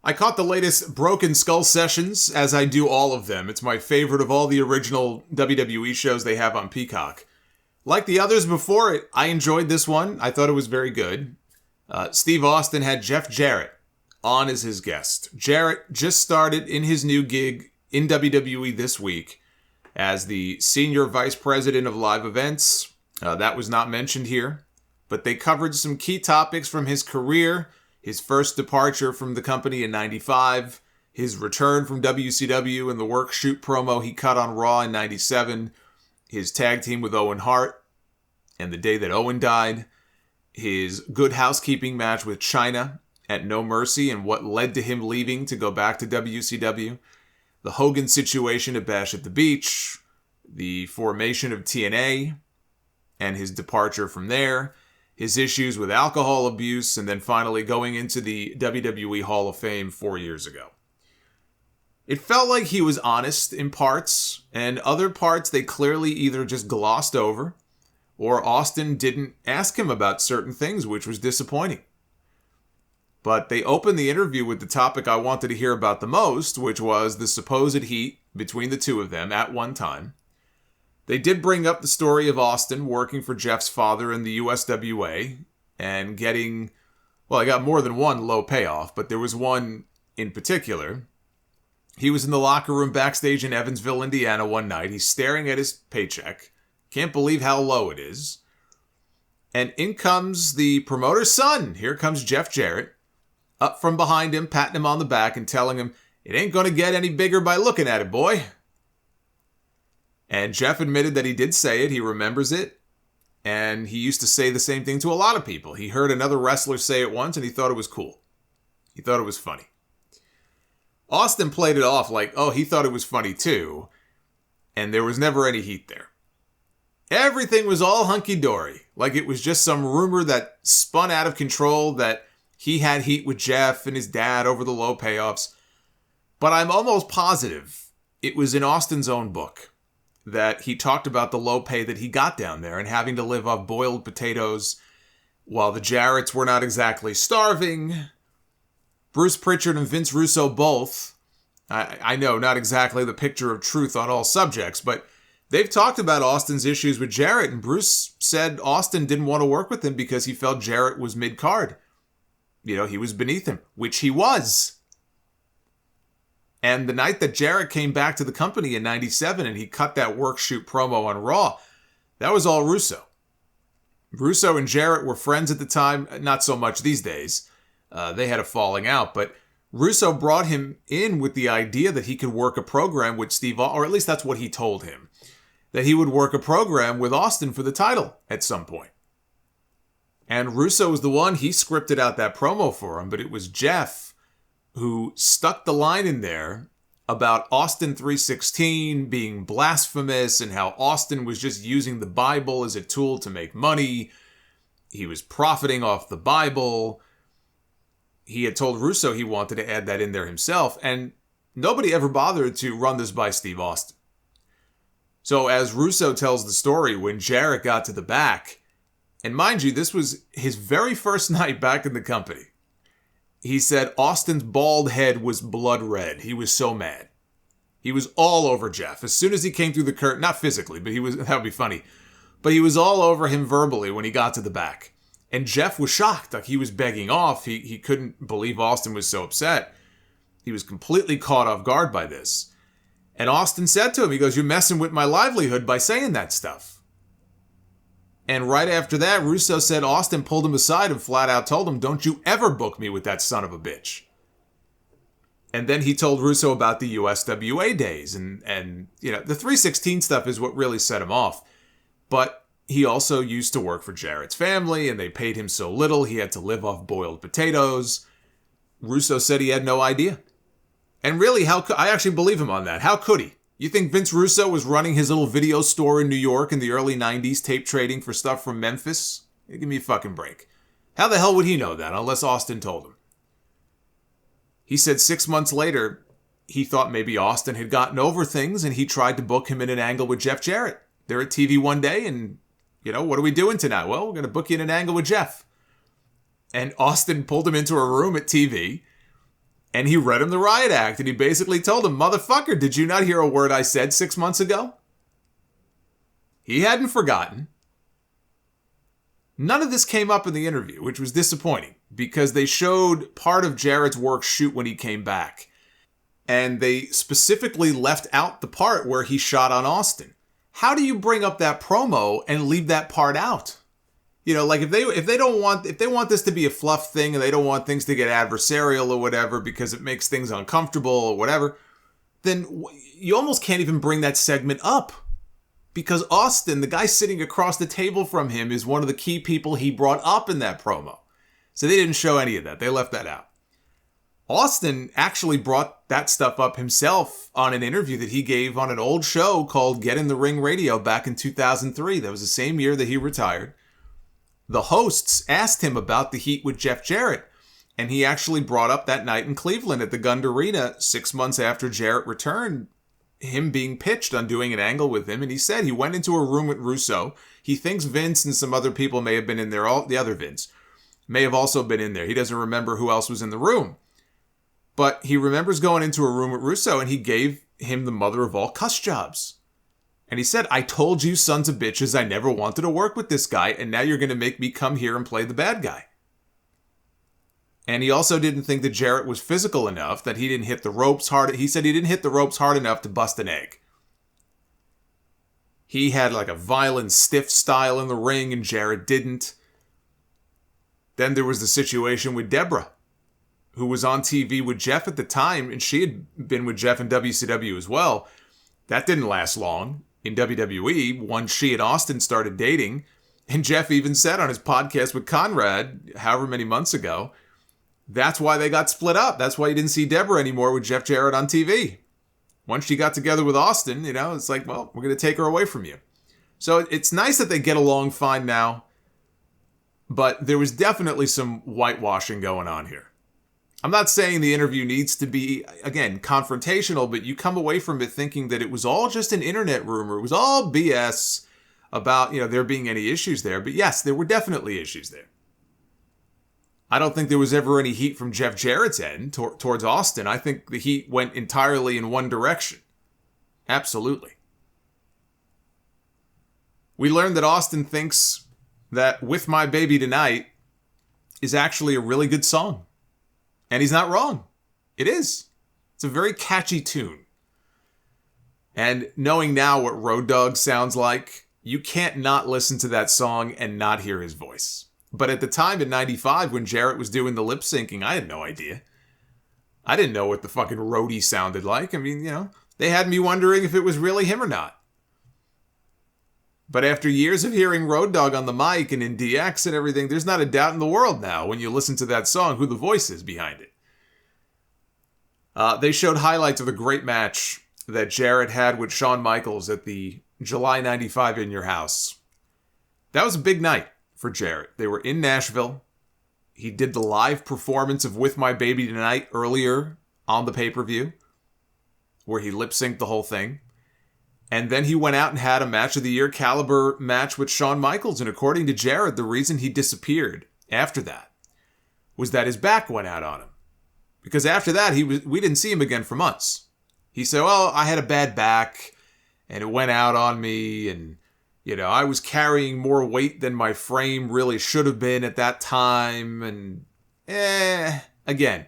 I caught the latest Broken Skull sessions, as I do all of them. It's my favorite of all the original WWE shows they have on Peacock. Like the others before it, I enjoyed this one. I thought it was very good. Steve Austin had Jeff Jarrett on as his guest. Jarrett just started in his new gig in WWE this week as the Senior Vice President of Live Events. That was not mentioned here, but they covered some key topics from his career, his first departure from the company in '95, his return from WCW and the work shoot promo he cut on Raw in '97, his tag team with Owen Hart, and the day that Owen died, his Good Housekeeping match with Chyna at No Mercy and what led to him leaving to go back to WCW, the Hogan situation at Bash at the Beach, the formation of TNA, and his departure from there, his issues with alcohol abuse, and then finally going into the WWE Hall of Fame 4 years ago. It felt like he was honest in parts, and other parts they clearly either just glossed over, or Austin didn't ask him about certain things, which was disappointing. But they opened the interview with the topic I wanted to hear about the most, which was the supposed heat between the two of them at one time. They did bring up the story of Austin working for Jeff's father in the USWA and getting, well, I got more than one low payoff, but there was one in particular. He was in the locker room backstage in Evansville, Indiana one night. He's staring at his paycheck. Can't believe how low it is. And in comes the promoter's son. Here comes Jeff Jarrett, up from behind him, patting him on the back and telling him, "It ain't going to get any bigger by looking at it, boy." And Jeff admitted that he did say it. He remembers it. And he used to say the same thing to a lot of people. He heard another wrestler say it once and he thought it was cool. He thought it was funny. Austin played it off like, oh, he thought it was funny too. And there was never any heat there. Everything was all hunky-dory. Like it was just some rumor that spun out of control that he had heat with Jeff and his dad over the low payoffs. But I'm almost positive it was in Austin's own book that he talked about the low pay that he got down there and having to live off boiled potatoes while the Jarretts were not exactly starving. Bruce Pritchard and Vince Russo both, I know not exactly the picture of truth on all subjects, but they've talked about Austin's issues with Jarrett, and Bruce said Austin didn't want to work with him because he felt Jarrett was mid-card. You know, he was beneath him, which he was. And the night that Jarrett came back to the company in '97 and he cut that work shoot promo on Raw, that was all Russo. Russo and Jarrett were friends at the time, not so much these days. They had a falling out, but Russo brought him in with the idea that he could work a program with Steve, or at least that's what he told him, that he would work a program with Austin for the title at some point. And Russo was the one, he scripted out that promo for him, but it was Jeff who stuck the line in there about Austin 3:16 being blasphemous and how Austin was just using the Bible as a tool to make money. He was profiting off the Bible. He had told Russo he wanted to add that in there himself, and nobody ever bothered to run this by Steve Austin. So as Russo tells the story, when Jarrett got to the back, and mind you, this was his very first night back in the company, he said Austin's bald head was blood red. He was so mad. He was all over Jeff. As soon as he came through the curtain, not physically, but that would be funny, but he was all over him verbally when he got to the back. And Jeff was shocked. Like he was begging off. He couldn't believe Austin was so upset. He was completely caught off guard by this. And Austin said to him, he goes, "You're messing with my livelihood by saying that stuff." And right after that, Russo said Austin pulled him aside and flat out told him, "Don't you ever book me with that son of a bitch." And then he told Russo about the USWA days. And you know, the 3:16 stuff is what really set him off. But he also used to work for Jarrett's family, and they paid him so little he had to live off boiled potatoes. Russo said he had no idea. And really, I actually believe him on that. How could he? You think Vince Russo was running his little video store in New York in the early 90s, tape trading for stuff from Memphis? Give me a fucking break. How the hell would he know that unless Austin told him? He said 6 months later, he thought maybe Austin had gotten over things and he tried to book him in an angle with Jeff Jarrett. They're at TV one day and, you know, what are we doing tonight? Well, we're going to book you in an angle with Jeff. And Austin pulled him into a room at TV And he read him the riot act, and he basically told him, motherfucker, did you not hear a word I said 6 months ago? He hadn't forgotten. None of this came up in the interview, which was disappointing, because they showed part of Jarrett's work shoot when he came back. And they specifically left out the part where he shot on Austin. How do you bring up that promo and leave that part out? You know, like if they want this to be a fluff thing and they don't want things to get adversarial or whatever because it makes things uncomfortable or whatever, then you almost can't even bring that segment up. Because Austin, the guy sitting across the table from him, is one of the key people he brought up in that promo. So they didn't show any of that. They left that out. Austin actually brought that stuff up himself on an interview that he gave on an old show called Get in the Ring Radio back in 2003. That was the same year that he retired. The hosts asked him about the heat with Jeff Jarrett, and he actually brought up that night in Cleveland at the Gund Arena 6 months after Jarrett returned, him being pitched on doing an angle with him, and he said he went into a room with Russo. He thinks Vince and some other people may have been in there. The other Vince may have also been in there. He doesn't remember who else was in the room. But he remembers going into a room with Russo, and he gave him the mother of all cuss jobs. And he said, I told you sons of bitches I never wanted to work with this guy, and now you're going to make me come here and play the bad guy. And he also didn't think that Jarrett was physical enough, that he didn't hit the ropes hard. He said he didn't hit the ropes hard enough to bust an egg. He had like a violent, stiff style in the ring, and Jarrett didn't. Then there was the situation with Deborah, who was on TV with Jeff at the time, and she had been with Jeff in WCW as well. That didn't last long in WWE once she and Austin started dating. And Jeff even said on his podcast with Conrad, however many months ago, that's why they got split up. That's why you didn't see Deborah anymore with Jeff Jarrett on TV. Once she got together with Austin, you know, it's like, well, we're going to take her away from you. So it's nice that they get along fine now, but there was definitely some whitewashing going on here. I'm not saying the interview needs to be, again, confrontational, but you come away from it thinking that it was all just an internet rumor. It was all BS about, you know, there being any issues there. But yes, there were definitely issues there. I don't think there was ever any heat from Jeff Jarrett's end towards Austin. I think the heat went entirely in one direction. Absolutely. We learned that Austin thinks that With My Baby Tonight is actually a really good song. And he's not wrong. It is. It's a very catchy tune. And knowing now what Road Dogg sounds like, you can't not listen to that song and not hear his voice. But at the time in 95, when Jarrett was doing the lip syncing, I had no idea. I didn't know what the fucking roadie sounded like. I mean, you know, they had me wondering if it was really him or not. But after years of hearing Road Dogg on the mic and in DX and everything, there's not a doubt in the world now when you listen to that song who the voice is behind it. They showed highlights of a great match that Jarrett had with Shawn Michaels at the July 95 In Your House. That was a big night for Jarrett. They were in Nashville. He did the live performance of With My Baby Tonight earlier on the pay-per-view, where he lip-synced the whole thing. And then he went out and had a match of the year caliber match with Shawn Michaels. And according to Jarrett, the reason he disappeared after that was that his back went out on him. Because after that, we didn't see him again for months. He said, well, I had a bad back and it went out on me. And, you know, I was carrying more weight than my frame really should have been at that time. And, again,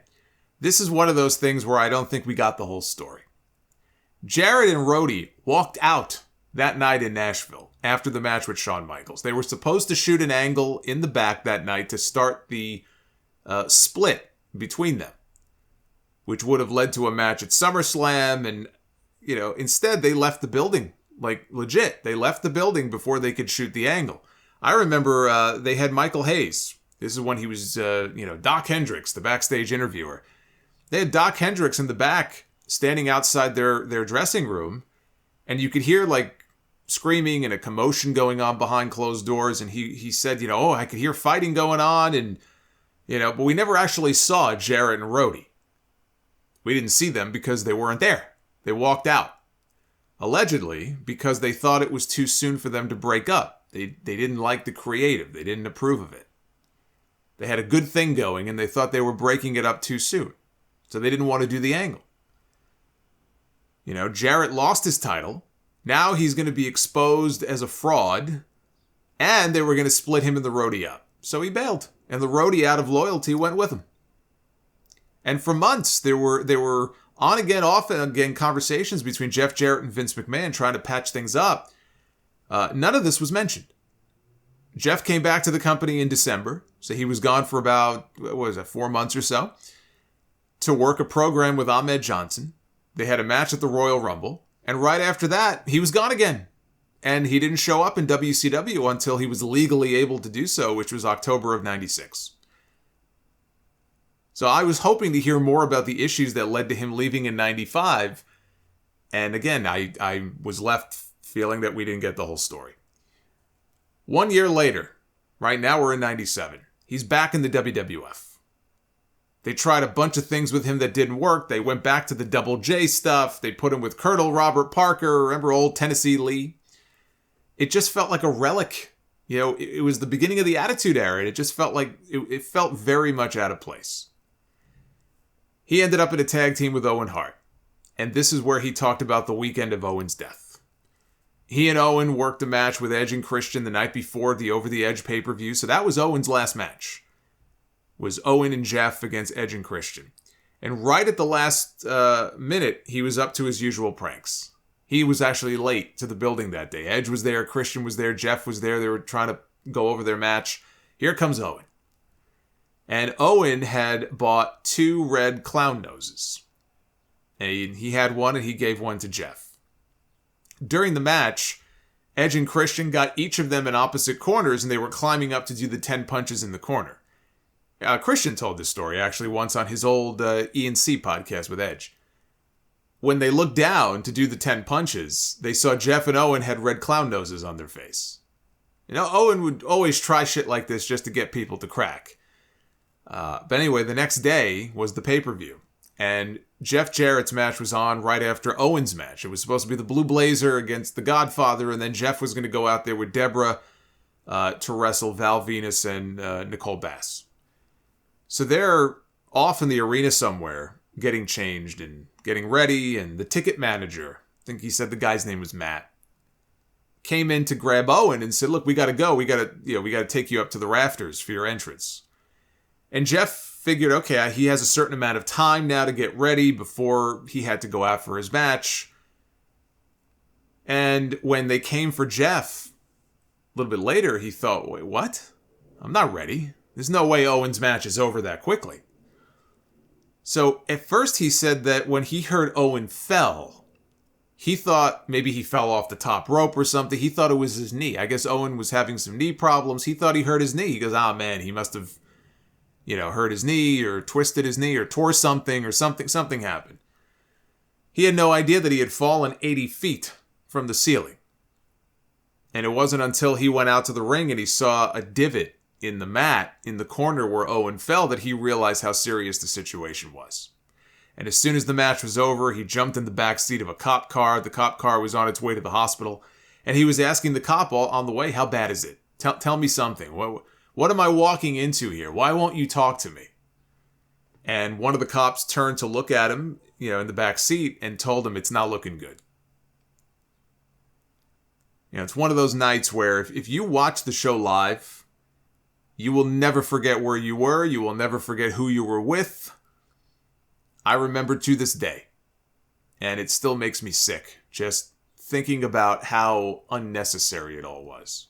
this is one of those things where I don't think we got the whole story. Jarrett and Rhodey walked out that night in Nashville after the match with Shawn Michaels. They were supposed to shoot an angle in the back that night to start the split between them, which would have led to a match at SummerSlam. And, you know, instead they left the building, like legit. They left the building before they could shoot the angle. I remember they had Michael Hayes. This is when he was, Doc Hendricks, the backstage interviewer. They had Doc Hendricks in the back standing outside their dressing room, and you could hear like screaming and a commotion going on behind closed doors. And he said, I could hear fighting going on, and but we never actually saw Jarrett and Rhodey. We didn't see them because they weren't there. They walked out. Allegedly, because they thought it was too soon for them to break up. They didn't like the creative. They didn't approve of it. They had a good thing going, and they thought they were breaking it up too soon. So they didn't want to do the angle. You know, Jarrett lost his title. Now he's going to be exposed as a fraud. And they were going to split him and the roadie up. So he bailed. And the roadie, out of loyalty, went with him. And for months, there were on again, off again conversations between Jeff Jarrett and Vince McMahon trying to patch things up. None of this was mentioned. Jeff came back to the company in December, so he was gone for about, 4 months or so, to work a program with Ahmed Johnson. They had a match at the Royal Rumble, and right after that, he was gone again. And he didn't show up in WCW until he was legally able to do so, which was October of 96. So I was hoping to hear more about the issues that led to him leaving in 95, and again, I was left feeling that we didn't get the whole story. 1 year later, right now we're in 97, he's back in the WWF. They tried a bunch of things with him that didn't work. They went back to the Double J stuff. They put him with Colonel Robert Parker. Remember old Tennessee Lee? It just felt like a relic. You know, it was the beginning of the Attitude Era, and it just felt like, it felt very much out of place. He ended up in a tag team with Owen Hart. And this is where he talked about the weekend of Owen's death. He and Owen worked a match with Edge and Christian the night before the Over the Edge pay-per-view. So that was Owen's last match. Was Owen and Jeff against Edge and Christian. And right at the last minute, he was up to his usual pranks. He was actually late to the building that day. Edge was there, Christian was there, Jeff was there. They were trying to go over their match. Here comes Owen. And Owen had bought 2 red clown noses. And he had one and he gave one to Jeff. During the match, Edge and Christian got each of them in opposite corners and they were climbing up to do the 10 punches in the corner. Christian told this story actually once on his old E&C podcast with Edge. When they looked down to do the 10 punches, they saw Jeff and Owen had red clown noses on their face. You know, Owen would always try shit like this just to get people to crack. But anyway, the next day was the pay-per-view. And Jeff Jarrett's match was on right after Owen's match. It was supposed to be the Blue Blazer against the Godfather, and then Jeff was going to go out there with Deborah to wrestle Val Venus and Nicole Bass. So they're off in the arena somewhere, getting changed and getting ready, and the ticket manager, I think he said the guy's name was Matt, came in to grab Owen and said, "Look, we got to go. We got to take you up to the rafters for your entrance." And Jeff figured, okay, he has a certain amount of time now to get ready before he had to go out for his match. And when they came for Jeff a little bit later, he thought, wait, what? I'm not ready. There's no way Owen's match is over that quickly. So at first he said that when he heard Owen fell, he thought maybe he fell off the top rope or something. He thought it was his knee. I guess Owen was having some knee problems. He thought he hurt his knee. He goes, man, he must have, hurt his knee or twisted his knee or tore something or something happened. He had no idea that he had fallen 80 feet from the ceiling. And it wasn't until he went out to the ring and he saw a divot in the mat in the corner where Owen fell that he realized how serious the situation was. And as soon as the match was over, he jumped in the back seat of a cop car. The cop car was on its way to the hospital. And he was asking the cop on the way, how bad is it? Tell me something. What am I walking into here? Why won't you talk to me? And one of the cops turned to look at him, in the back seat and told him it's not looking good. It's one of those nights where if you watch the show live, you will never forget where you were. You will never forget who you were with. I remember to this day. And it still makes me sick just thinking about how unnecessary it all was.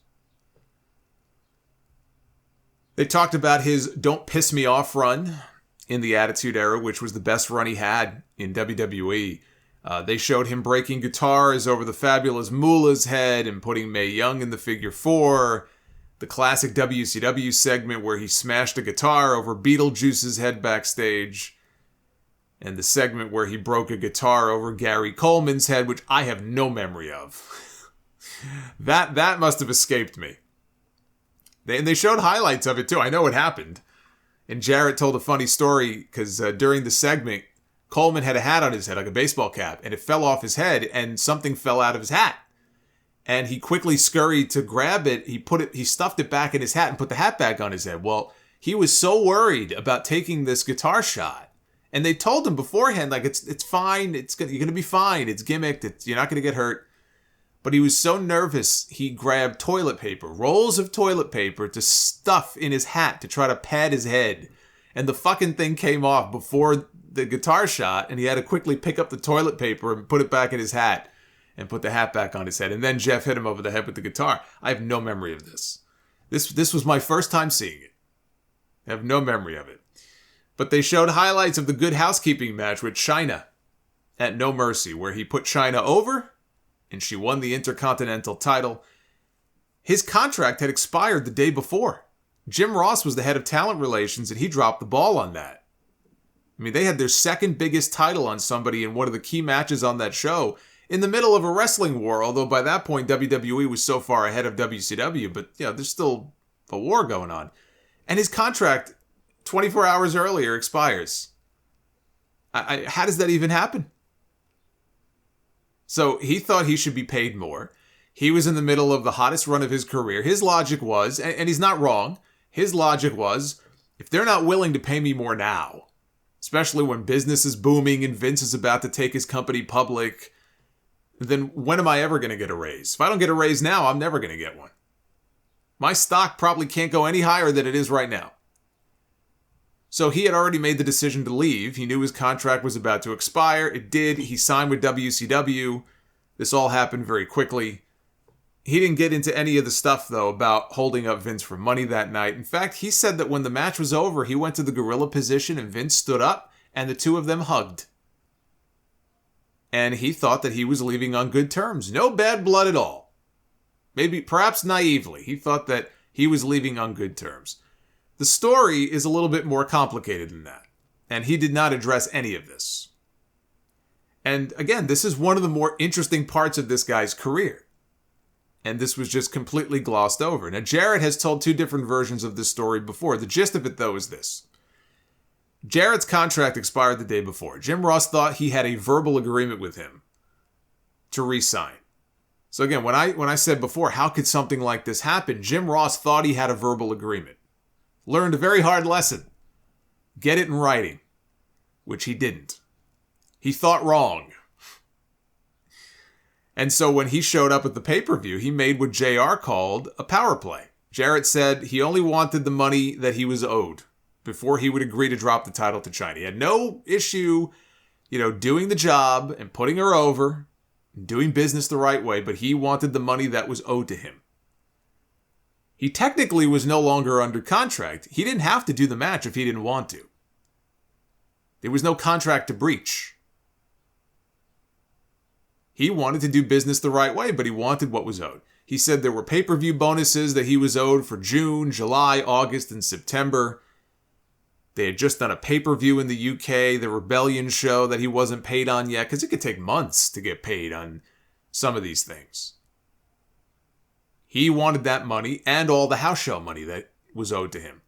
They talked about his Don't Piss Me Off run in the Attitude Era, which was the best run he had in WWE. They showed him breaking guitars over the Fabulous Moolah's head and putting Mae Young in the figure 4. The classic WCW segment where he smashed a guitar over Beetlejuice's head backstage. And the segment where he broke a guitar over Gary Coleman's head, which I have no memory of. That must have escaped me. They showed highlights of it too. I know it happened. And Jarrett told a funny story because during the segment, Coleman had a hat on his head, like a baseball cap, and it fell off his head and something fell out of his hat. And he quickly scurried to grab it. He stuffed it back in his hat and put the hat back on his head. Well, he was so worried about taking this guitar shot And they told him beforehand, like, it's fine. You're going to be fine. It's gimmicked. You're not going to get hurt. But he was so nervous, he grabbed toilet paper, rolls of toilet paper to stuff in his hat to try to pad his head. And the fucking thing came off before the guitar shot, and he had to quickly pick up the toilet paper and put it back in his hat and put the hat back on his head. And then Jeff hit him over the head with the guitar. I have no memory of this. This was my first time seeing it. I have no memory of it. But they showed highlights of the Good Housekeeping match with Chyna at No Mercy, where he put Chyna over, and she won the Intercontinental title. His contract had expired the day before. Jim Ross was the head of talent relations, and he dropped the ball on that. I mean, they had their second biggest title on somebody in one of the key matches on that show in the middle of a wrestling war, although by that point WWE was so far ahead of WCW, but there's still a war going on. And his contract 24 hours earlier expires. How does that even happen? So he thought he should be paid more. He was in the middle of the hottest run of his career. His logic was, and he's not wrong, his logic was, if they're not willing to pay me more now, especially when business is booming and Vince is about to take his company public, then when am I ever going to get a raise? If I don't get a raise now, I'm never going to get one. My stock probably can't go any higher than it is right now. So he had already made the decision to leave. He knew his contract was about to expire. It did. He signed with WCW. This all happened very quickly. He didn't get into any of the stuff, though, about holding up Vince for money that night. In fact, he said that when the match was over, he went to the gorilla position and Vince stood up and the two of them hugged. And he thought that he was leaving on good terms. No bad blood at all. Maybe, perhaps naively, he thought that he was leaving on good terms. The story is a little bit more complicated than that, and he did not address any of this. And again, this is one of the more interesting parts of this guy's career. And this was just completely glossed over. Now, Jarrett has told two different versions of this story before. The gist of it, though, is this. Jarrett's contract expired the day before. Jim Ross thought he had a verbal agreement with him to re-sign. So again, when I said before, how could something like this happen? Jim Ross thought he had a verbal agreement. Learned a very hard lesson. Get it in writing. Which he didn't. He thought wrong. And so when he showed up at the pay-per-view, he made what JR called a power play. Jarrett said he only wanted the money that he was owed before he would agree to drop the title to Chyna. He had no issue, doing the job and putting her over, and doing business the right way, but he wanted the money that was owed to him. He technically was no longer under contract. He didn't have to do the match if he didn't want to. There was no contract to breach. He wanted to do business the right way, but he wanted what was owed. He said there were pay-per-view bonuses that he was owed for June, July, August, and September. They had just done a pay-per-view in the UK, the Rebellion show that he wasn't paid on yet, because it could take months to get paid on some of these things. He wanted that money and all the house show money that was owed to him.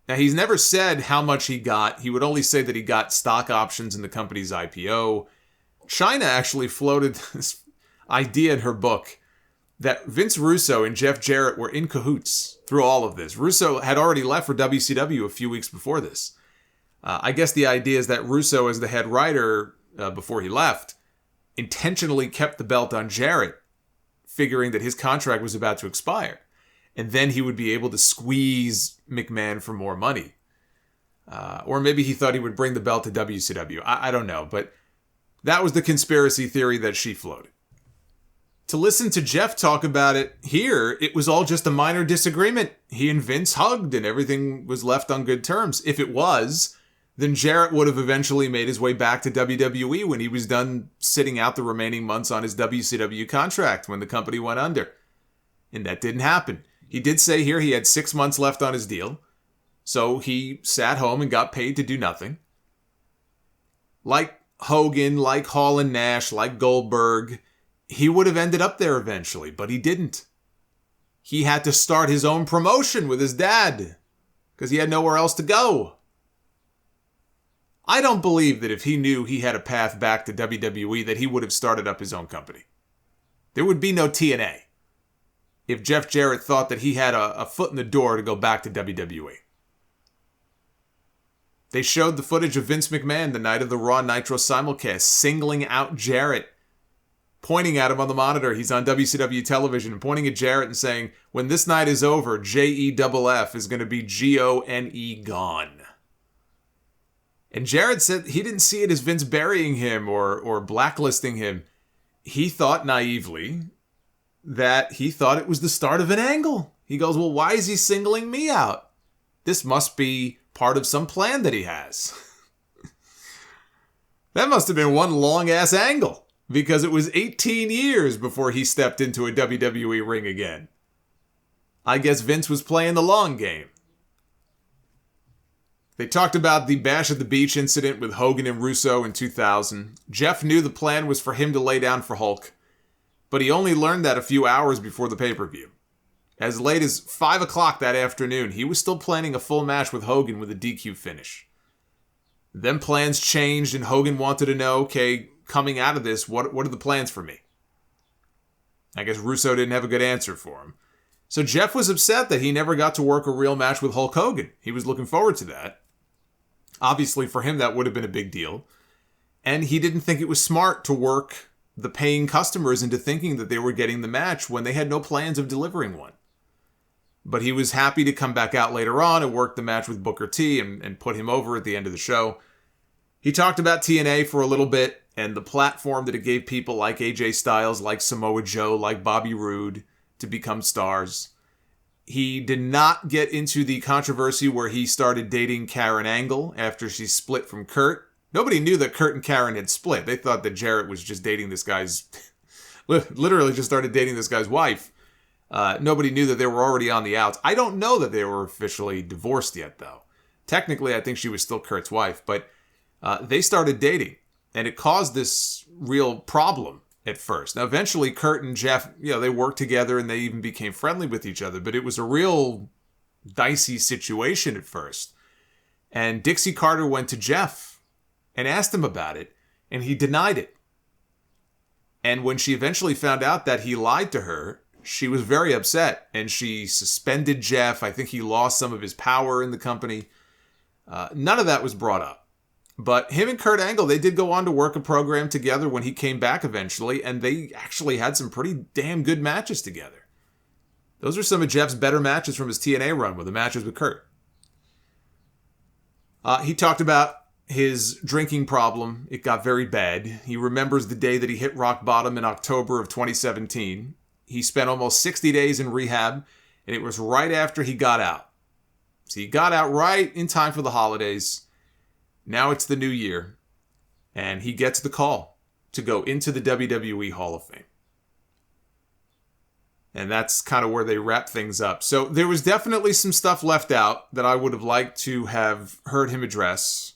Now, he's never said how much he got. He would only say that he got stock options in the company's IPO. Chyna actually floated this idea in her book that Vince Russo and Jeff Jarrett were in cahoots through all of this. Russo had already left for WCW a few weeks before this. I guess the idea is that Russo, as the head writer before he left, intentionally kept the belt on Jarrett, figuring that his contract was about to expire. And then he would be able to squeeze McMahon for more money. Or maybe he thought he would bring the belt to WCW. I don't know, but that was the conspiracy theory that she floated. To listen to Jeff talk about it here, it was all just a minor disagreement. He and Vince hugged and everything was left on good terms. If it was, then Jarrett would have eventually made his way back to WWE when he was done sitting out the remaining months on his WCW contract when the company went under. And that didn't happen. He did say here he had 6 months left on his deal, so he sat home and got paid to do nothing. Like Hogan, like Hall and Nash, like Goldberg, he would have ended up there eventually, but he didn't. He had to start his own promotion with his dad because he had nowhere else to go. I don't believe that if he knew he had a path back to WWE that he would have started up his own company. There would be no TNA if Jeff Jarrett thought that he had a foot in the door to go back to WWE. They showed the footage of Vince McMahon the night of the Raw Nitro simulcast, singling out Jarrett, pointing at him on the monitor. He's on WCW television and pointing at Jarrett and saying, when this night is over, JEFF is going to be GONE, gone. And Jarrett said he didn't see it as Vince burying him or blacklisting him. He thought naively that he thought it was the start of an angle. He goes, well, why is he singling me out? This must be part of some plan that he has. That must have been one long-ass angle, because it was 18 years before he stepped into a WWE ring again. I guess Vince was playing the long game. They talked about the Bash at the Beach incident with Hogan and Russo in 2000. Jeff knew the plan was for him to lay down for Hulk, but he only learned that a few hours before the pay-per-view. As late as 5 o'clock that afternoon, he was still planning a full match with Hogan with a DQ finish. Then plans changed, and Hogan wanted to know, okay, coming out of this, what are the plans for me? I guess Russo didn't have a good answer for him. So Jeff was upset that he never got to work a real match with Hulk Hogan. He was looking forward to that. Obviously, for him, that would have been a big deal. And he didn't think it was smart to work the paying customers into thinking that they were getting the match when they had no plans of delivering one. But he was happy to come back out later on and work the match with Booker T and put him over at the end of the show. He talked about TNA for a little bit and the platform that it gave people like AJ Styles, like Samoa Joe, like Bobby Roode to become stars. He did not get into the controversy where he started dating Karen Angle after she split from Kurt. Nobody knew that Kurt and Karen had split. They thought that Jarrett was just dating this guy's... literally just started dating this guy's wife. Nobody knew that they were already on the outs. I don't know that they were officially divorced yet, though. Technically, I think she was still Kurt's wife, but they started dating, and it caused this real problem at first. Now, eventually, Kurt and Jeff, they worked together, and they even became friendly with each other, but it was a real dicey situation at first. And Dixie Carter went to Jeff and asked him about it, and he denied it. And when she eventually found out that he lied to her, she was very upset, and she suspended Jeff. I think he lost some of his power in the company. None of that was brought up. But him and Kurt Angle, they did go on to work a program together when he came back eventually, and they actually had some pretty damn good matches together. Those are some of Jeff's better matches from his TNA run, with the matches with Kurt. He talked about his drinking problem. It got very bad. He remembers the day that he hit rock bottom in October of 2017. He spent almost 60 days in rehab, and it was right after he got out. So he got out right in time for the holidays. Now it's the new year, and he gets the call to go into the WWE Hall of Fame. And that's kind of where they wrap things up. So there was definitely some stuff left out that I would have liked to have heard him address.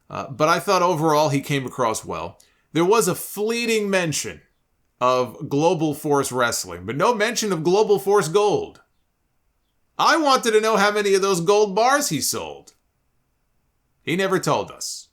But I thought overall he came across well. There was a fleeting mention of Global Force Wrestling, but no mention of Global Force Gold. I wanted to know how many of those gold bars he sold. He never told us.